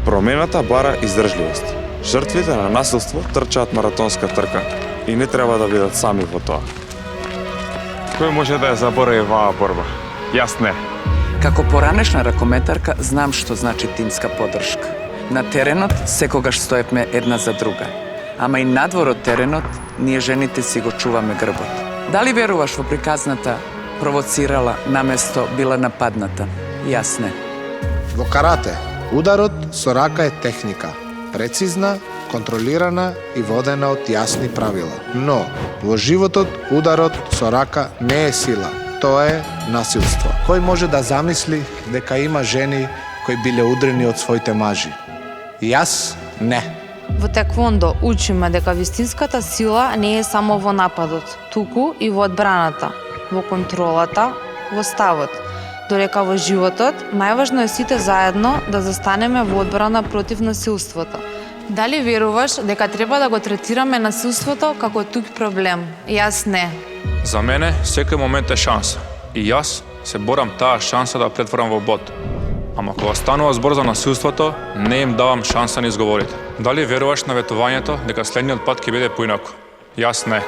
Промената бара издржливост. Жртвите на насилство трчаат маратонска трка и не треба да бидат сами во тоа. Кој може да ја заборави оваа борба? Јас не. Како поранешна ракометарка знам што значи тимска поддршка. На теренот секогаш стоевме една за друга. Ама и надвор од теренот, ние жените си го чуваме грбот. Дали веруваш во приказната провоцирала наместо била нападната? Јас не. Во карате, ударот со рака е техника. Прецизна, контролирана и водена од јасни правила. Но, во животот, ударот со рака не е сила. Тоа е насилство. Кој може да замисли дека има жени кои биле удрени од своите мажи? Јас не. Во теквондо учиме дека вистинската сила не е само во нападот, туку и во одбраната, во контролата, во ставот. Додека во животот, најважно е сите заедно да застанеме во одбрана против насилството. Дали веруваш дека треба да го третираме насилството како тук проблем? Јас не. За мене, секој момент е шанса. И јас се борам таа шанса да претворам во бод. Ама кога станува збор за насилството, не им давам шанса на изговорите. Дали веруваш на ветувањето дека следниот пат ќе биде поинаку? Јас не.